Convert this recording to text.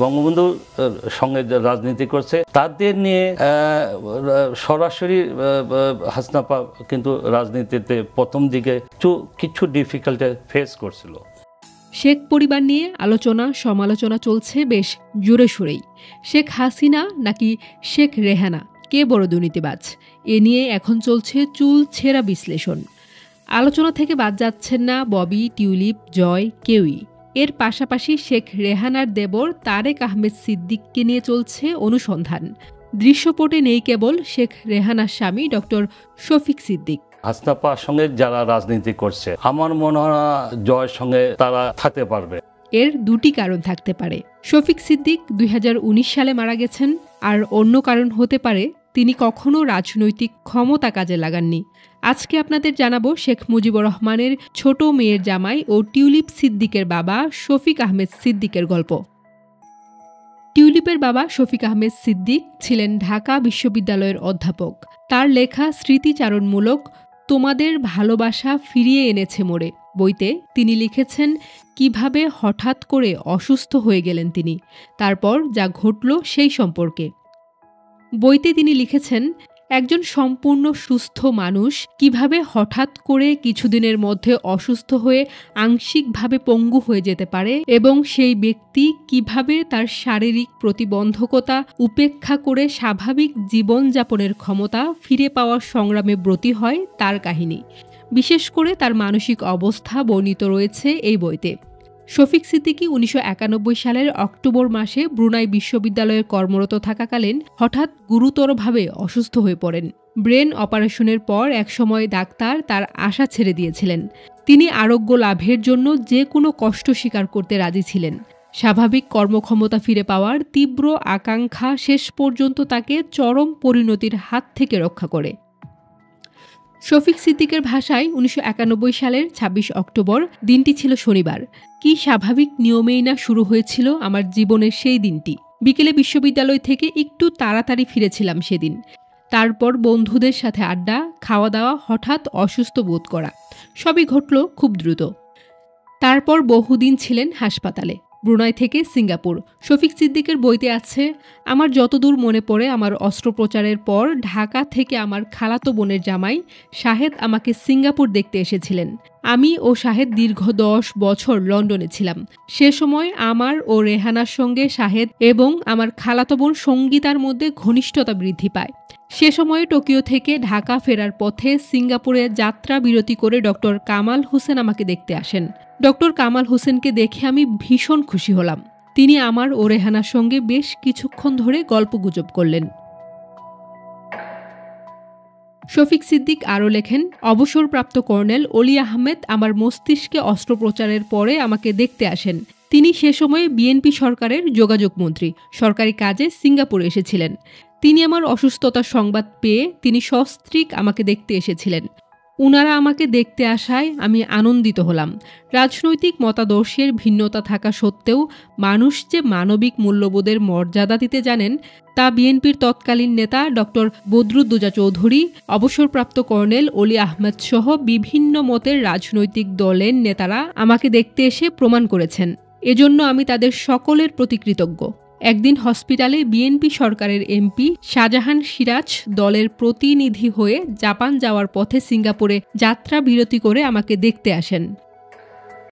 বঙ্গবন্ধুর সঙ্গে রাজনীতি করছে তাদের নিয়ে সরাসরি হাসনাপা কিন্তু রাজনীতিতে প্রথম দিকে কিছু ডিফিকাল্টি ফেস করছিল। শেখ পরিবার নিয়ে আলোচনা সমালোচনা চলছে বেশ জোরে সোরেই। শেখ হাসিনা নাকি শেখ রেহানা, কে বড় দুর্নীতিবাজ? এ নিয়ে এখন চলছে চুল ছেঁড়া বিশ্লেষণ। আলোচনা থেকে বাদ যাচ্ছেন না ববি, টিউলিপ, জয়, কেউই। এর পাশাপাশি শেখ রেহানার দেবর তারেক আহমেদ সিদ্দিককে নিয়ে চলছে অনুসন্ধান। দৃশ্যপটে নেই কেবল শেখ রেহানার স্বামী ডক্টর শফিক সিদ্দিক। হাসনাপার সঙ্গে যারা রাজনীতি করছে আমার মনে হয় জয়ের সঙ্গে তারা থাকতে পারবে। এর দুটি কারণ থাকতে পারে। শফিক সিদ্দিক 2019 সালে মারা গেছেন, আর অন্য কারণ হতে পারে তিনি কখনো রাজনৈতিক ক্ষমতা কাজে লাগাননি। আজকে আপনাদের জানাবো শেখ মুজিবুর রহমানের ছোট মেয়ের জামাই ও টিউলিপ সিদ্দিকের বাবা শফিক আহমেদ সিদ্দিকের গল্প। টিউলিপের বাবা শফিক আহমেদ সিদ্দিক ছিলেন ঢাকা বিশ্ববিদ্যালয়ের অধ্যাপক। তার লেখা স্মৃতিচারণমূলক তোমাদের ভালোবাসা ফিরিয়ে এনেছে মোড়ে বইতে তিনি লিখেছেন কিভাবে হঠাৎ করে অসুস্থ হয়ে গেলেন তিনি, তারপর যা ঘটল সেই সম্পর্কে। বইতে তিনি লিখেছেন একজন সম্পূর্ণ সুস্থ মানুষ কিভাবে হঠাৎ করে কিছুদিনের মধ্যে অসুস্থ হয়ে আংশিকভাবে পঙ্গু হয়ে যেতে পারে এবং সেই ব্যক্তি কিভাবে তার শারীরিক প্রতিবন্ধকতা উপেক্ষা করে স্বাভাবিক জীবনযাপনের ক্ষমতা ফিরে পাওয়ার সংগ্রামে ব্রতী হয় তার কাহিনী। বিশেষ করে তার মানসিক অবস্থা বর্ণিত রয়েছে এই বইতে। শফিক সিদ্দিকী 1991 সালের অক্টোবর মাসে ব্রুনাই বিশ্ববিদ্যালয়ে কর্মরত থাকাকালীন হঠাৎ গুরুতরভাবে অসুস্থ হয়ে পড়েন। ব্রেন অপারেশনের পর একসময় ডাক্তার তার আশা ছেড়ে দিয়েছিলেন। তিনি আরোগ্য লাভের জন্য যে কোনো কষ্ট স্বীকার করতে রাজি ছিলেন। স্বাভাবিক কর্মক্ষমতা ফিরে পাওয়ার তীব্র আকাঙ্ক্ষা শেষ পর্যন্ত তাকে চরম পরিণতির হাত থেকে রক্ষা করে। শফিক সিদ্দিকের ভাষায় 1991 সালের 26 অক্টোবর দিনটি ছিল শনিবার। কি স্বাভাবিক নিয়মেই না শুরু হয়েছিল আমার জীবনের সেই দিনটি। বিকেলে বিশ্ববিদ্যালয় থেকে একটু তাড়াতাড়ি ফিরেছিলাম সেদিন। তারপর বন্ধুদের সাথে আড্ডা, খাওয়া দাওয়া, হঠাৎ অসুস্থ বোধ করা, সবই ঘটল খুব দ্রুত। তারপর বহুদিন ছিলেন হাসপাতালে। ব্রুনাই থেকে সিঙ্গাপুর। শফিক সিদ্দিকের বইতে আছে আমার যতদূর মনে পড়ে আমার অস্ত্রোপচারের পর ঢাকা থেকে আমার খালাতো বোনের জামাই শাহেদ আমাকে সিঙ্গাপুর দেখতে এসেছিলেন। আমি ও শাহেদ দীর্ঘ 10 বছর লন্ডনে ছিলাম। সে সময় আমার ও রেহানার সঙ্গে শাহেদ এবং আমার খালাতো বোন সঙ্গীতার মধ্যে ঘনিষ্ঠতা বৃদ্ধি পায়। সে সময়ে টোকিও থেকে ঢাকা ফেরার পথে সিঙ্গাপুরে যাত্রা বিরতি করে ডক্টর কামাল হোসেন আমাকে দেখতে আসেন। ডক্টর কামাল হোসেনকে দেখে আমি ভীষণ খুশি হলাম। তিনি আমার ও রেহানার সঙ্গে বেশ কিছুক্ষণ ধরে গল্পগুজব করলেন। শফিক সিদ্দিক আরও লেখেন অবসরপ্রাপ্ত কর্নেল অলি আহমেদ আমার মস্তিষ্কে অস্ত্রোপচারের পরে আমাকে দেখতে আসেন। তিনি সে সময়ে বিএনপি সরকারের যোগাযোগ মন্ত্রী, সরকারি কাজে সিঙ্গাপুরে এসেছিলেন। তিনি আমার অসুস্থতার সংবাদ পেয়ে তিনি সস্ত্রীক আমাকে দেখতে এসেছিলেন। উনারা আমাকে দেখতে আসায় আমি আনন্দিত হলাম। রাজনৈতিক মতাদর্শের ভিন্নতা থাকা সত্ত্বেও মানুষ যে মানবিক মূল্যবোধের মর্যাদা দিতে জানেন তা বিএনপির তৎকালীন নেতা ডক্টর বদরুদ্দোজা চৌধুরী, অবসরপ্রাপ্ত কর্নেল অলি আহমেদ সহ বিভিন্ন মতের রাজনৈতিক দলের নেতারা আমাকে দেখতে এসে প্রমাণ করেছেন। এজন্য আমি তাদের সকলের প্রতি কৃতজ্ঞ। একদিন হসপিটালে বিএনপি সরকারের এমপি শাহজাহান সিরাজ দলের প্রতিনিধি হয়ে জাপান যাওয়ার পথে সিঙ্গাপুরে যাত্রা বিরতি করে আমাকে দেখতে আসেন।